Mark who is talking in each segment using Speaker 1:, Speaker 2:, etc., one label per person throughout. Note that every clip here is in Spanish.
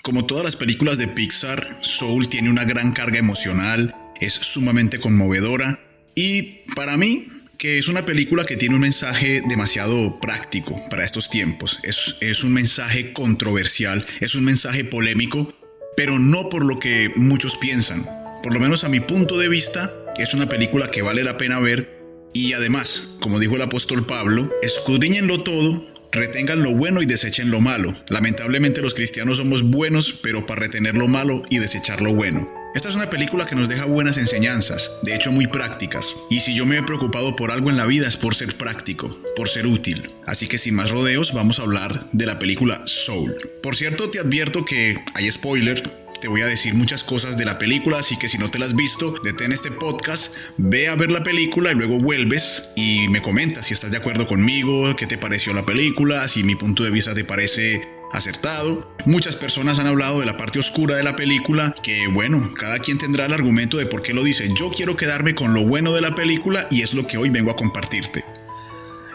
Speaker 1: Como todas las películas de Pixar, Soul tiene una gran carga emocional, es sumamente conmovedora y para mí que es una película que tiene un mensaje demasiado práctico para estos tiempos. Es un mensaje controversial, es un mensaje polémico, pero no por lo que muchos piensan. Por lo menos a mi punto de vista, es una película que vale la pena ver y además, como dijo el apóstol Pablo, escudriñenlo todo, retengan lo bueno y desechen lo malo. Lamentablemente los cristianos somos buenos, pero para retener lo malo y desechar lo bueno. Esta es una película que nos deja buenas enseñanzas, de hecho muy prácticas. Y si yo me he preocupado por algo en la vida es por ser práctico, por ser útil. Así que sin más rodeos vamos a hablar de la película Soul. Por cierto, te advierto que hay spoiler. Te voy a decir muchas cosas de la película, así que si no te la has visto, detén este podcast, ve a ver la película y luego vuelves y me comentas si estás de acuerdo conmigo, qué te pareció la película, si mi punto de vista te parece acertado. Muchas personas han hablado de la parte oscura de la película, que bueno, cada quien tendrá el argumento de por qué lo dice. Yo quiero quedarme con lo bueno de la película y es lo que hoy vengo a compartirte.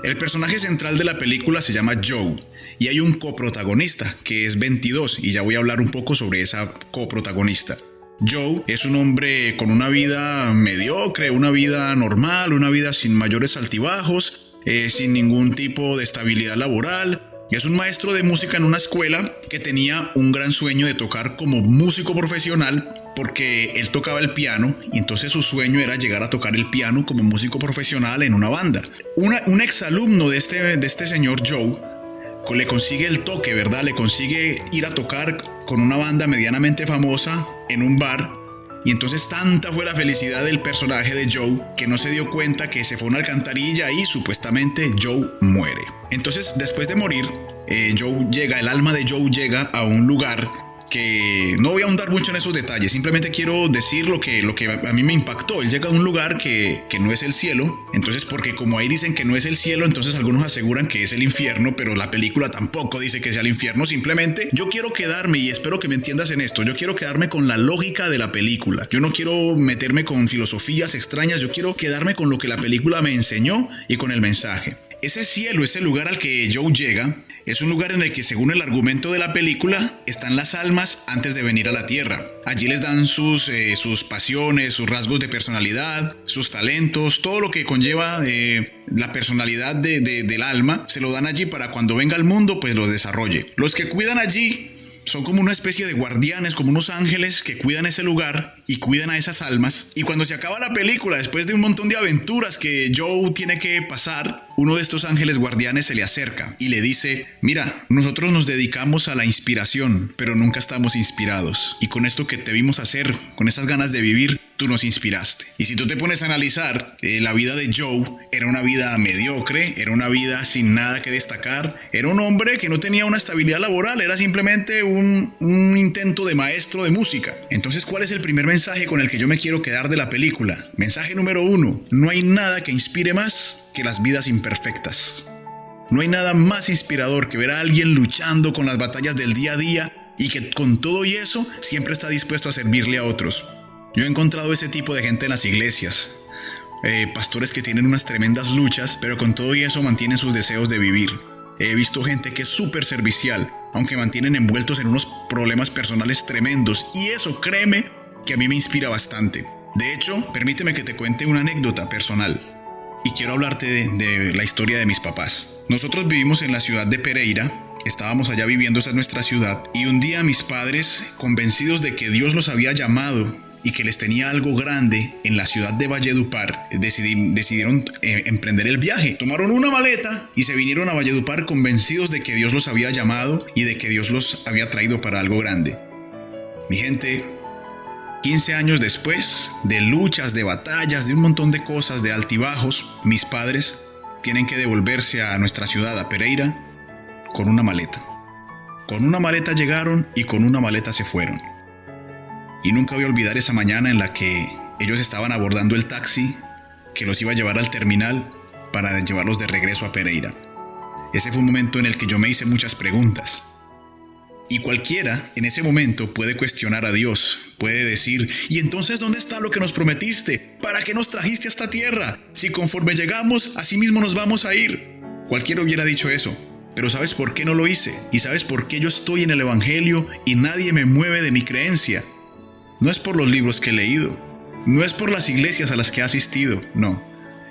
Speaker 1: El personaje central de la película se llama Joe y hay un coprotagonista que es 22 y ya voy a hablar un poco sobre esa coprotagonista. Joe es un hombre con una vida mediocre, una vida normal, una vida sin mayores altibajos, sin ningún tipo de estabilidad laboral. Es un maestro de música en una escuela que tenía un gran sueño de tocar como músico profesional porque él tocaba el piano y entonces su sueño era llegar a tocar el piano como músico profesional en una banda. Un exalumno de este señor Joe le consigue el toque, ¿verdad? Le consigue ir a tocar con una banda medianamente famosa en un bar. Y entonces tanta fue la felicidad del personaje de Joe que no se dio cuenta que se fue a una alcantarilla y supuestamente Joe muere. Entonces después de morir, el alma de Joe llega a un lugar que no voy a ahondar mucho en esos detalles, simplemente quiero decir lo que a mí me impactó. Él llega a un lugar que no es el cielo, entonces porque como ahí dicen que no es el cielo, entonces algunos aseguran que es el infierno, pero la película tampoco dice que sea el infierno. Simplemente yo quiero quedarme, y espero que me entiendas en esto, yo quiero quedarme con la lógica de la película. Yo no quiero meterme con filosofías extrañas, yo quiero quedarme con lo que la película me enseñó y con el mensaje. Ese cielo, ese lugar al que Joe llega, es un lugar en el que, según el argumento de la película, están las almas antes de venir a la tierra. Allí les dan sus pasiones, sus rasgos de personalidad, sus talentos, todo lo que conlleva la personalidad del alma, se lo dan allí para cuando venga al mundo, pues lo desarrolle. Los que cuidan allí son como una especie de guardianes, como unos ángeles que cuidan ese lugar y cuidan a esas almas. Y cuando se acaba la película, después de un montón de aventuras que Joe tiene que pasar, uno de estos ángeles guardianes se le acerca y le dice: mira, nosotros nos dedicamos a la inspiración, pero nunca estamos inspirados. Y con esto que te vimos hacer, con esas ganas de vivir, tú nos inspiraste. Y si tú te pones a analizar, la vida de Joe era una vida mediocre, era una vida sin nada que destacar, era un hombre que no tenía una estabilidad laboral, era simplemente un intento de maestro de música. Entonces, ¿cuál es el primer mensaje con el que yo me quiero quedar de la película? Mensaje número 1, no hay nada que inspire más que las vidas imperfectas. No hay nada más inspirador que ver a alguien luchando con las batallas del día a día y que con todo y eso siempre está dispuesto a servirle a otros. Yo he encontrado ese tipo de gente en las iglesias, pastores que tienen unas tremendas luchas, pero con todo y eso mantienen sus deseos de vivir. He visto gente que es súper servicial, aunque mantienen envueltos en unos problemas personales tremendos, y eso, créeme, que a mí me inspira bastante. De hecho, permíteme que te cuente una anécdota personal, y quiero hablarte de la historia de mis papás. Nosotros vivimos en la ciudad de Pereira. Estábamos allá viviendo, esa es nuestra ciudad, y un día mis padres, convencidos de que Dios los había llamado y que les tenía algo grande en la ciudad de Valledupar, decidieron emprender el viaje. Tomaron una maleta y se vinieron a Valledupar convencidos de que Dios los había llamado y de que Dios los había traído para algo grande. Mi gente, 15 años después de luchas, de batallas, de un montón de cosas, de altibajos, mis padres tienen que devolverse a nuestra ciudad, a Pereira, con una maleta. Con una maleta llegaron y con una maleta se fueron. Y nunca voy a olvidar esa mañana en la que ellos estaban abordando el taxi que los iba a llevar al terminal para llevarlos de regreso a Pereira. Ese fue un momento en el que yo me hice muchas preguntas. Y cualquiera en ese momento puede cuestionar a Dios, puede decir: ¿y entonces dónde está lo que nos prometiste? ¿Para qué nos trajiste a esta tierra? Si conforme llegamos, así mismo nos vamos a ir. Cualquiera hubiera dicho eso. Pero ¿sabes por qué no lo hice? ¿Y sabes por qué yo estoy en el Evangelio y nadie me mueve de mi creencia? No es por los libros que he leído, no es por las iglesias a las que he asistido, no,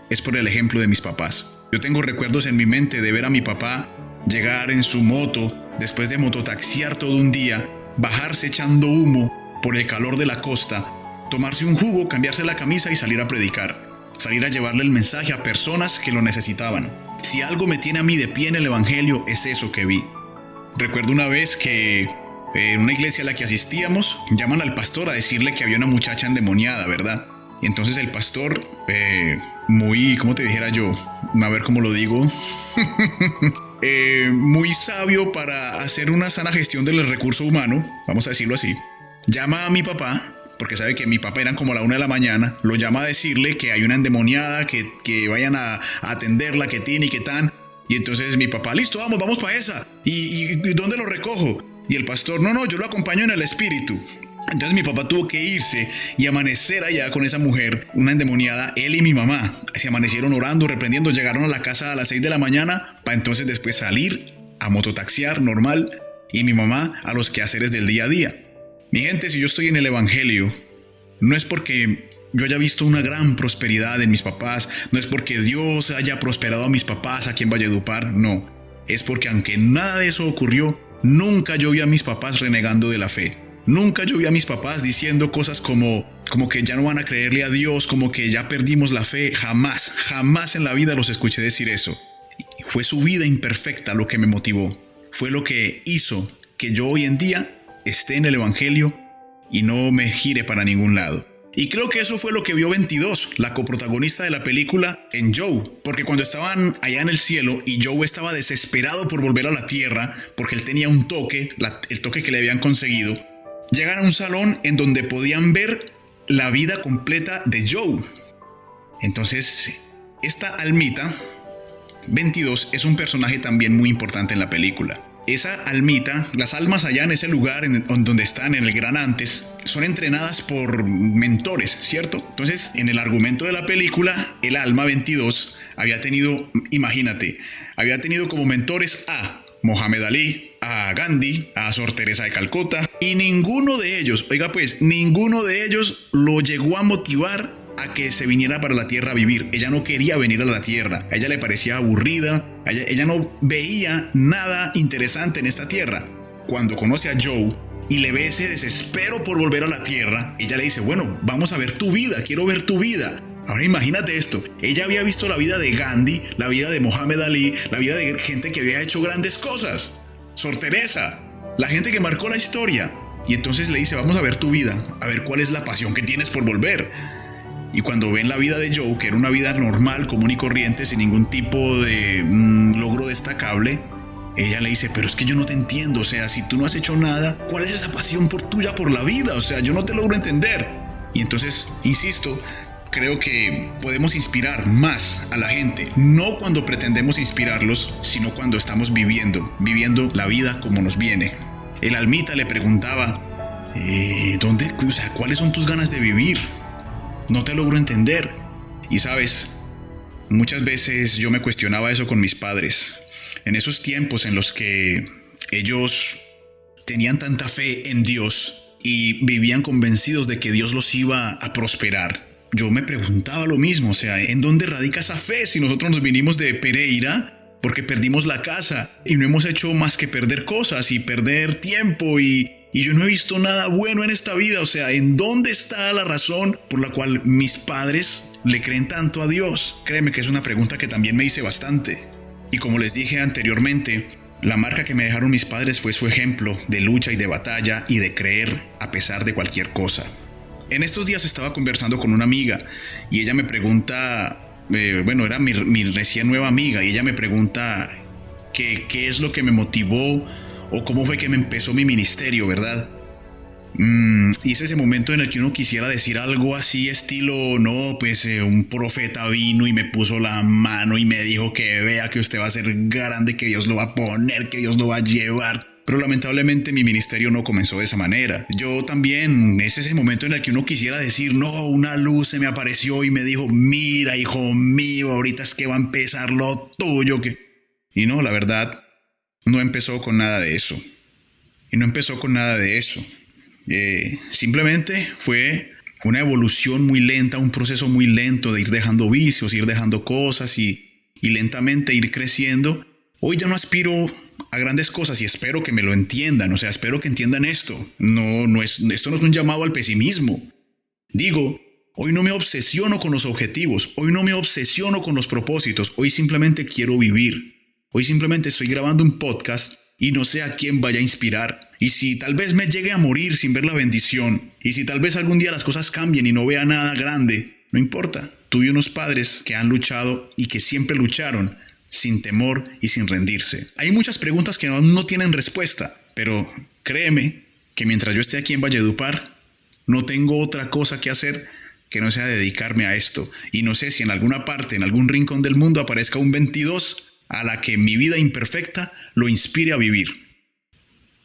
Speaker 1: es por el ejemplo de mis papás. Yo tengo recuerdos en mi mente de ver a mi papá llegar en su moto, después de mototaxiar todo un día, bajarse echando humo por el calor de la costa, tomarse un jugo, cambiarse la camisa y salir a predicar, salir a llevarle el mensaje a personas que lo necesitaban. Si algo me tiene a mí de pie en el Evangelio, es eso que vi. Recuerdo una vez que en una iglesia a la que asistíamos, llaman al pastor a decirle que había una muchacha endemoniada, ¿verdad? Y entonces el pastor, muy, ¿cómo te dijera yo? A ver cómo lo digo. Muy sabio para hacer una sana gestión del recurso humano, vamos a decirlo así. Llama a mi papá, porque sabe que mi papá eran como a la 1 de la mañana, lo llama a decirle que hay una endemoniada, que vayan a atenderla, que tiene y que tan. Y entonces mi papá, listo, vamos para esa. ¿Y dónde lo recojo? Y el pastor, no, yo lo acompaño en el espíritu. Entonces mi papá tuvo que irse y amanecer allá con esa mujer, una endemoniada, él y mi mamá. Se amanecieron orando, reprendiendo, llegaron a la casa a las 6 de la mañana para entonces después salir a mototaxiar normal y mi mamá a los quehaceres del día a día. Mi gente, si yo estoy en el Evangelio, no es porque yo haya visto una gran prosperidad en mis papás, no es porque Dios haya prosperado a mis papás aquí en Valledupar, no. Es porque aunque nada de eso ocurrió, nunca yo vi a mis papás renegando de la fe. Nunca yo vi a mis papás diciendo cosas como que ya no van a creerle a Dios, como que ya perdimos la fe. Jamás en la vida los escuché decir eso. Fue su vida imperfecta lo que me motivó. Fue lo que hizo que yo hoy en día esté en el Evangelio y no me gire para ningún lado. Y creo que eso fue lo que vio 22, la coprotagonista de la película, en Joe. Porque cuando estaban allá en el cielo y Joe estaba desesperado por volver a la tierra, porque él tenía un toque, el toque que le habían conseguido, llegan a un salón en donde podían ver la vida completa de Joe. Entonces, esta almita, 22, es un personaje también muy importante en la película. Esa almita, las almas allá en ese lugar donde están, en el Gran Antes, son entrenadas por mentores, ¿cierto? Entonces, en el argumento de la película, el alma 22 había tenido, imagínate, había tenido como mentores a Mohamed Ali, a Gandhi, a Sor Teresa de Calcuta, y ninguno de ellos lo llegó a motivar a que se viniera para la tierra a vivir. Ella no quería venir a la tierra, a ella le parecía aburrida, ella no veía nada interesante en esta tierra. Cuando conoce a Joe y le ve ese desespero por volver a la tierra, ella le dice, bueno, vamos a ver tu vida, quiero ver tu vida. Ahora imagínate esto, ella había visto la vida de Gandhi, la vida de Mohamed Ali, la vida de gente que había hecho grandes cosas. Sor Teresa, la gente que marcó la historia. Y entonces le dice, vamos a ver tu vida, a ver cuál es la pasión que tienes por volver. Y cuando ven la vida de Joe, que era una vida normal, común y corriente, sin ningún tipo de logro destacable, ella le dice, pero es que yo no te entiendo, o sea, si tú no has hecho nada, ¿cuál es esa pasión tuya por la vida? O sea, yo no te logro entender. Y entonces, insisto, creo que podemos inspirar más a la gente, no cuando pretendemos inspirarlos, sino cuando estamos viviendo la vida como nos viene. El almita le preguntaba, ¿cuáles son tus ganas de vivir? No te logro entender. Y sabes, muchas veces yo me cuestionaba eso con mis padres. En esos tiempos en los que ellos tenían tanta fe en Dios y vivían convencidos de que Dios los iba a prosperar, yo me preguntaba lo mismo, o sea, ¿en dónde radica esa fe si nosotros nos vinimos de Pereira porque perdimos la casa y no hemos hecho más que perder cosas y perder tiempo y yo no he visto nada bueno en esta vida? O sea, ¿en dónde está la razón por la cual mis padres le creen tanto a Dios? Créeme que es una pregunta que también me hice bastante. Y como les dije anteriormente, la marca que me dejaron mis padres fue su ejemplo de lucha y de batalla y de creer a pesar de cualquier cosa. En estos días estaba conversando con una amiga y ella me pregunta, era mi recién nueva amiga, y ella me pregunta qué es lo que me motivó o cómo fue que me empezó mi ministerio, ¿verdad? Y es ese momento en el que uno quisiera decir algo así estilo, no, pues un profeta vino y me puso la mano y me dijo que vea que usted va a ser grande, que Dios lo va a poner, que Dios lo va a llevar. Pero lamentablemente mi ministerio no comenzó de esa manera. Yo también, es ese momento en el que uno quisiera decir, no, una luz se me apareció y me dijo, mira, hijo mío, ahorita es que va a empezar lo tuyo. Y no, la verdad, no empezó con nada de eso. Y no empezó con nada de eso. Simplemente fue una evolución muy lenta, un proceso muy lento de ir dejando vicios, ir dejando cosas y lentamente ir creciendo. Hoy ya no aspiro a grandes cosas y espero que me lo entiendan, o sea, espero que entiendan esto. Esto no es un llamado al pesimismo. Digo, hoy no me obsesiono con los objetivos, hoy no me obsesiono con los propósitos, hoy simplemente quiero vivir. Hoy simplemente estoy grabando un podcast y no sé a quién vaya a inspirar. Y si tal vez me llegue a morir sin ver la bendición, y si tal vez algún día las cosas cambien y no vea nada grande, no importa. Tuve unos padres que han luchado y que siempre lucharon sin temor y sin rendirse. Hay muchas preguntas que aún no tienen respuesta, pero créeme que mientras yo esté aquí en Valledupar, no tengo otra cosa que hacer que no sea dedicarme a esto. Y no sé si en alguna parte, en algún rincón del mundo aparezca un 22 a la que mi vida imperfecta lo inspire a vivir.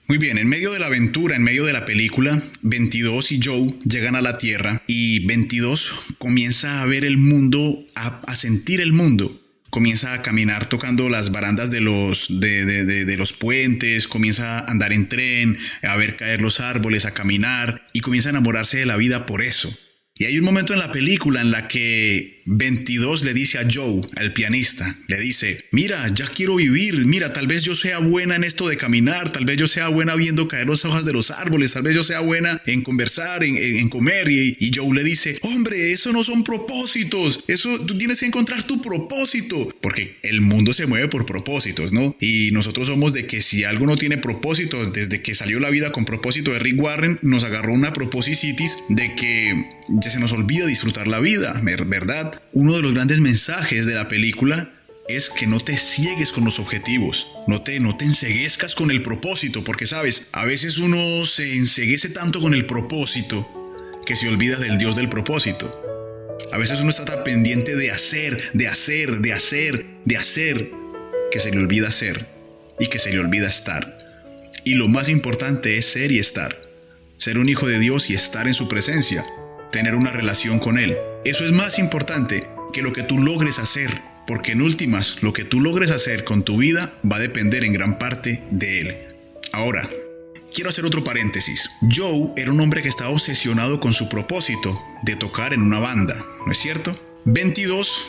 Speaker 1: Muy bien, en medio de la aventura, en medio de la película, 22 y Joe llegan a la Tierra y 22 comienza a ver el mundo, a sentir el mundo. Comienza a caminar tocando las barandas de los puentes, comienza a andar en tren, a ver caer los árboles, a caminar y comienza a enamorarse de la vida por eso. Y hay un momento en la película en la que 22 le dice a Joe, al pianista, le dice, mira, ya quiero vivir, mira, tal vez yo sea buena en esto de caminar, tal vez yo sea buena viendo caer las hojas de los árboles, tal vez yo sea buena en conversar, en comer. Y Joe le dice, hombre, eso no son propósitos, eso tú tienes que encontrar tu propósito, porque el mundo se mueve por propósitos, ¿no? Y nosotros somos de que si algo no tiene propósito, desde que salió La Vida con Propósito de Rick Warren, nos agarró una proposicitis de que ya se nos olvida disfrutar la vida, ¿verdad? Uno de los grandes mensajes de la película es que no te ciegues con los objetivos, no te enceguezcas con el propósito, porque sabes, a veces uno se enceguece tanto con el propósito que se olvida del Dios del propósito. A veces uno está tan pendiente de hacer, que se le olvida ser y que se le olvida estar. Y lo más importante es ser y estar. Ser un hijo de Dios y estar en su presencia. Tener una relación con Él. Eso es más importante que lo que tú logres hacer, porque en últimas, lo que tú logres hacer con tu vida va a depender en gran parte de Él. Ahora, quiero hacer otro paréntesis. Joe era un hombre que estaba obsesionado con su propósito de tocar en una banda, ¿no es cierto? 22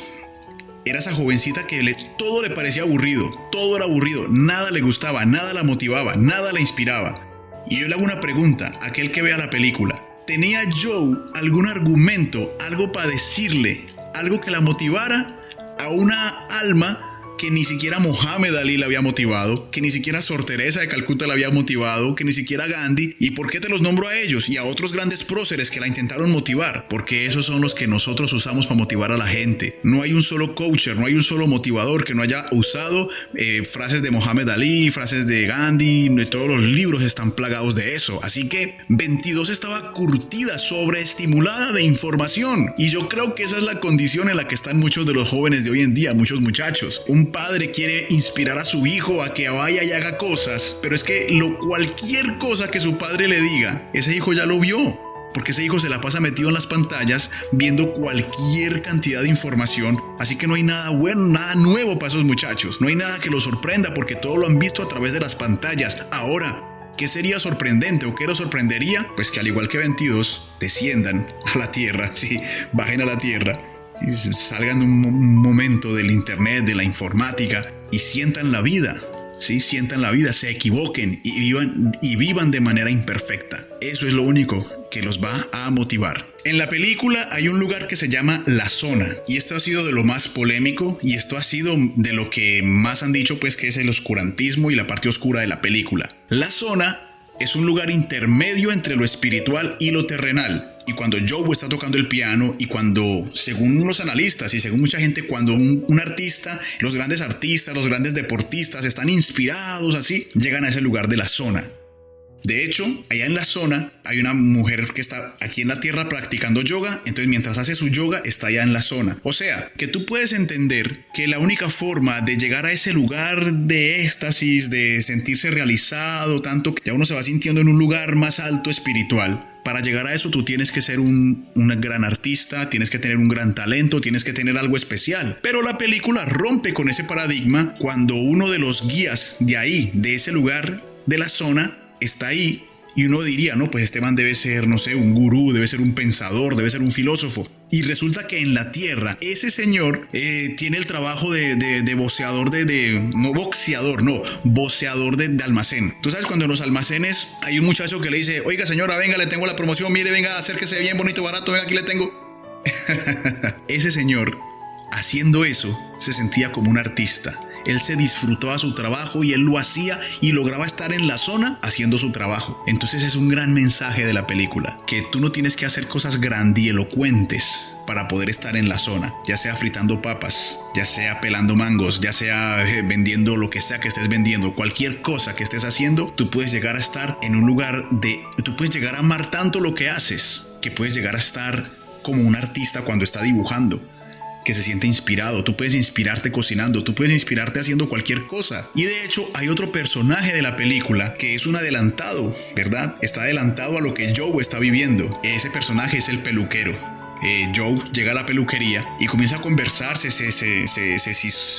Speaker 1: era esa jovencita que todo le parecía aburrido, todo era aburrido, nada le gustaba, nada la motivaba, nada la inspiraba. Y yo le hago una pregunta a aquel que vea la película. ¿Tenía Joe algún argumento, algo para decirle, algo que la motivara a una alma que ni siquiera Mohamed Ali la había motivado, que ni siquiera Sor Teresa de Calcuta la había motivado, que ni siquiera Gandhi? ¿Y por qué te los nombro a ellos y a otros grandes próceres que la intentaron motivar? Porque esos son los que nosotros usamos para motivar a la gente. No hay un solo coacher, no hay un solo motivador que no haya usado frases de Mohamed Ali, frases de Gandhi. Todos los libros están plagados de eso. Así que 22 estaba curtida, sobreestimulada de información. Y yo creo que esa es la condición en la que están muchos de los jóvenes de hoy en día, muchos muchachos. Un padre quiere inspirar a su hijo a que vaya y haga cosas, pero es que cualquier cosa que su padre le diga, ese hijo ya lo vio, porque ese hijo se la pasa metido en las pantallas viendo cualquier cantidad de información. Así que no hay nada bueno, nada nuevo para esos muchachos, no hay nada que los sorprenda porque todo lo han visto a través de las pantallas. Ahora, ¿qué sería sorprendente o qué los sorprendería? Pues que al igual que 22 desciendan a la tierra, sí, bajen a la tierra, salgan un momento del internet, de la informática y sientan la vida, ¿sí? Sientan la vida, se equivoquen y vivan de manera imperfecta. Eso es lo único que los va a motivar. En la película hay un lugar que se llama La Zona y esto ha sido de lo más polémico y esto ha sido de lo que más han dicho pues que es el oscurantismo y la parte oscura de la película. La Zona es un lugar intermedio entre lo espiritual y lo terrenal. Y cuando Joe está tocando el piano y cuando, según los analistas y según mucha gente, cuando un artista, los grandes artistas, los grandes deportistas están inspirados así, llegan a ese lugar de La Zona. De hecho, allá en La Zona hay una mujer que está aquí en la tierra practicando yoga, entonces mientras hace su yoga está allá en La Zona. O sea, que tú puedes entender que la única forma de llegar a ese lugar de éxtasis, de sentirse realizado, tanto que ya uno se va sintiendo en un lugar más alto espiritual, Para llegar a eso tú tienes que ser un gran artista, tienes que tener un gran talento, tienes que tener algo especial. Pero la película rompe con ese paradigma cuando uno de los guías de ahí, de ese lugar, de la zona, está ahí. Y uno diría, no, pues este man debe ser, no sé, un gurú, debe ser un pensador, debe ser un filósofo. Y resulta que en la tierra, ese señor tiene el trabajo de voceador voceador de almacén. Tú sabes, cuando en los almacenes hay un muchacho que le dice, oiga señora, venga, le tengo la promoción, mire, venga, acérquese bien, bonito, barato, venga, aquí le tengo. Ese señor, haciendo eso, se sentía como un artista. Él se disfrutaba su trabajo y él lo hacía y lograba estar en la zona haciendo su trabajo. Entonces es un gran mensaje de la película, que tú no tienes que hacer cosas grandielocuentes para poder estar en la zona, ya sea fritando papas, ya sea pelando mangos, ya sea vendiendo lo que sea que estés vendiendo, cualquier cosa que estés haciendo, tú puedes llegar a estar en un lugar tú puedes llegar a amar tanto lo que haces, que puedes llegar a estar como un artista cuando está dibujando, que se siente inspirado. Tú puedes inspirarte cocinando, tú puedes inspirarte haciendo cualquier cosa. Y de hecho hay otro personaje de la película que es un adelantado, ¿verdad? Está adelantado a lo que Joe está viviendo. Ese personaje es el peluquero. Joe llega a la peluquería y comienza a conversar, se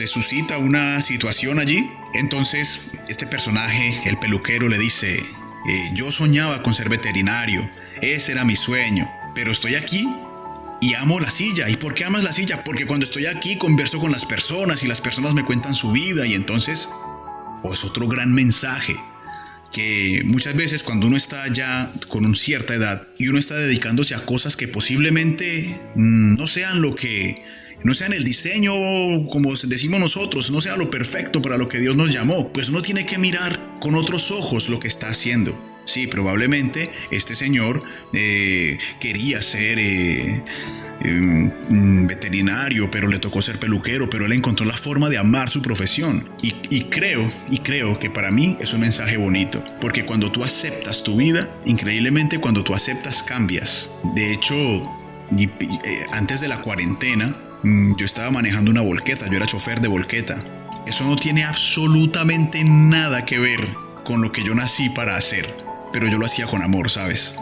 Speaker 1: suscita una situación allí. Entonces este personaje, el peluquero, le dice, yo soñaba con ser veterinario, ese era mi sueño, pero estoy aquí y amo la silla. ¿Y por qué amas la silla? Porque cuando estoy aquí converso con las personas y las personas me cuentan su vida, y entonces es otro gran mensaje, que muchas veces cuando uno está ya con una cierta edad y uno está dedicándose a cosas que posiblemente no sean el diseño como decimos nosotros, no sea lo perfecto para lo que Dios nos llamó, pues uno tiene que mirar con otros ojos lo que está haciendo. Sí, probablemente este señor quería ser veterinario, pero le tocó ser peluquero, pero él encontró la forma de amar su profesión. Y creo que para mí es un mensaje bonito, porque cuando tú aceptas tu vida, increíblemente cuando tú aceptas, cambias. De hecho, antes de la cuarentena, yo estaba manejando una volqueta, yo era chofer de volqueta. Eso no tiene absolutamente nada que ver con lo que yo nací para hacer, pero yo lo hacía con amor, ¿sabes?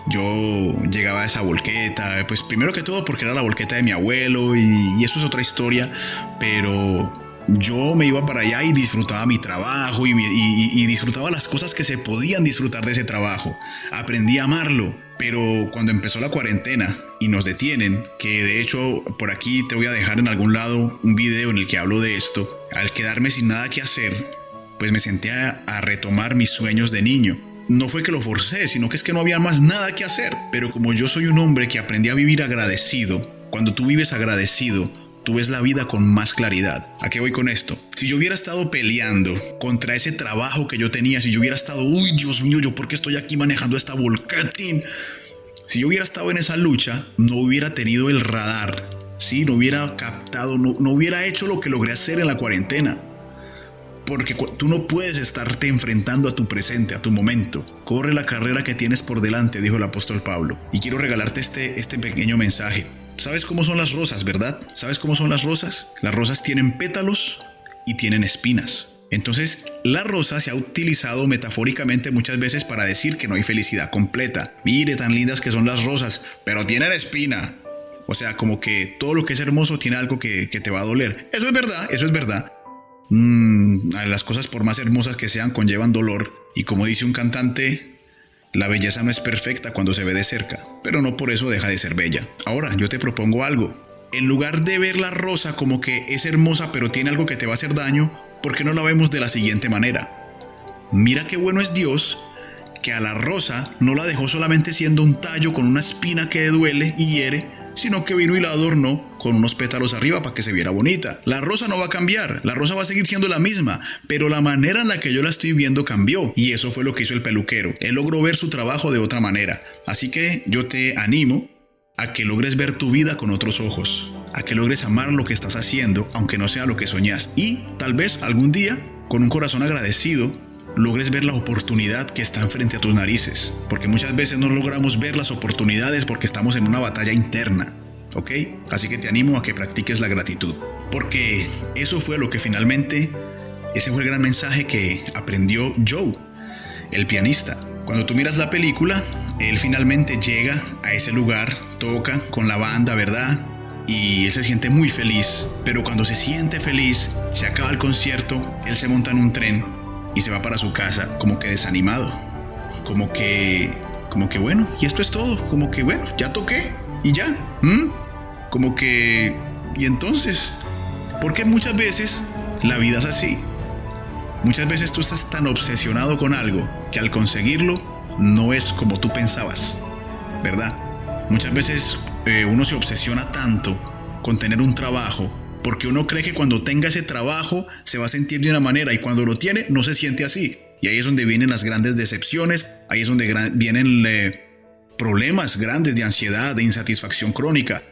Speaker 1: Yo llegaba a esa volqueta, pues primero que todo porque era la volqueta de mi abuelo y eso es otra historia, pero yo me iba para allá y disfrutaba mi trabajo y disfrutaba las cosas que se podían disfrutar de ese trabajo. Aprendí a amarlo, pero cuando empezó la cuarentena y nos detienen, que de hecho por aquí te voy a dejar en algún lado un video en el que hablo de esto, al quedarme sin nada que hacer, pues me senté a retomar mis sueños de niño. No fue que lo forcé, sino que es que no había más nada que hacer. Pero como yo soy un hombre que aprendí a vivir agradecido, cuando tú vives agradecido, tú ves la vida con más claridad. ¿A qué voy con esto? Si yo hubiera estado peleando contra ese trabajo que yo tenía, si yo hubiera estado, uy, Dios mío, ¿yo por qué estoy aquí manejando esta volquetín? Si yo hubiera estado en esa lucha, no hubiera tenido el radar, ¿sí? No hubiera captado, no hubiera hecho lo que logré hacer en la cuarentena. Porque tú no puedes estarte enfrentando a tu presente, a tu momento. Corre la carrera que tienes por delante, dijo el apóstol Pablo. Y quiero regalarte este pequeño mensaje. ¿Sabes cómo son las rosas, verdad? ¿Sabes cómo son las rosas? Las rosas tienen pétalos y tienen espinas. Entonces, la rosa se ha utilizado metafóricamente muchas veces para decir que no hay felicidad completa. Mire, tan lindas que son las rosas, pero tienen espina. O sea, como que todo lo que es hermoso tiene algo que te va a doler. Eso es verdad, eso es verdad. Las cosas, por más hermosas que sean, conllevan dolor. Y como dice un cantante, la belleza no es perfecta cuando se ve de cerca, pero no por eso deja de ser bella. Ahora, yo te propongo algo. En lugar de ver la rosa como que es hermosa pero tiene algo que te va a hacer daño, ¿por qué no la vemos de la siguiente manera? Mira qué bueno es Dios, que a la rosa no la dejó solamente siendo un tallo con una espina que duele y hiere, sino que vino y la adornó con unos pétalos arriba para que se viera bonita. La rosa no va a cambiar, la rosa va a seguir siendo la misma, pero la manera en la que yo la estoy viendo cambió, y eso fue lo que hizo el peluquero. Él logró ver su trabajo de otra manera. Así que yo te animo a que logres ver tu vida con otros ojos, a que logres amar lo que estás haciendo, aunque no sea lo que soñaste, y tal vez algún día, con un corazón agradecido, logres ver la oportunidad que está enfrente a tus narices, porque muchas veces no logramos ver las oportunidades porque estamos en una batalla interna, ¿ok? Así que te animo a que practiques la gratitud, porque eso fue lo que finalmente, ese fue el gran mensaje que aprendió Joe, el pianista. Cuando tú miras la película, él finalmente llega a ese lugar, toca con la banda, ¿verdad? Y él se siente muy feliz, pero cuando se siente feliz, se acaba el concierto, él se monta en un tren y se va para su casa como que desanimado, como que bueno, y esto es todo, como que bueno, ya toqué y ya, como que, y entonces, porque muchas veces la vida es así, muchas veces tú estás tan obsesionado con algo que al conseguirlo no es como tú pensabas, ¿verdad? Muchas veces uno se obsesiona tanto con tener un trabajo porque uno cree que cuando tenga ese trabajo se va a sentir de una manera y cuando lo tiene no se siente así. Y ahí es donde vienen las grandes decepciones, ahí es donde vienen problemas grandes de ansiedad, de insatisfacción crónica,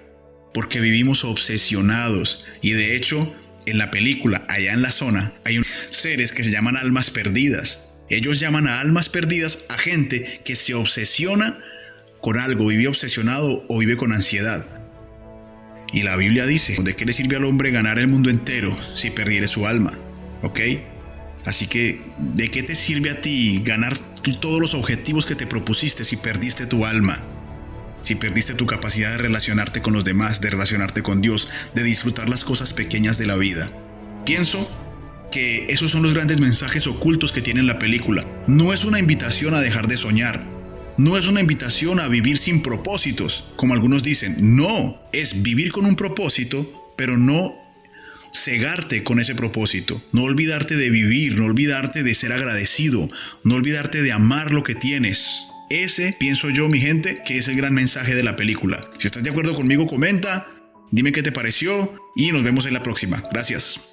Speaker 1: porque vivimos obsesionados. Y de hecho, en la película, allá en la zona, hay seres que se llaman almas perdidas. Ellos llaman a almas perdidas a gente que se obsesiona con algo, vive obsesionado o vive con ansiedad. Y la Biblia dice, ¿de qué le sirve al hombre ganar el mundo entero si perdiere su alma? ¿Ok? Así que, ¿de qué te sirve a ti ganar todos los objetivos que te propusiste si perdiste tu alma? Si perdiste tu capacidad de relacionarte con los demás, de relacionarte con Dios, de disfrutar las cosas pequeñas de la vida. Pienso que esos son los grandes mensajes ocultos que tiene la película. No es una invitación a dejar de soñar. No es una invitación a vivir sin propósitos, como algunos dicen. No, es vivir con un propósito, pero no cegarte con ese propósito. No olvidarte de vivir, no olvidarte de ser agradecido, no olvidarte de amar lo que tienes. Ese, pienso yo, mi gente, que es el gran mensaje de la película. Si estás de acuerdo conmigo, comenta, dime qué te pareció y nos vemos en la próxima. Gracias.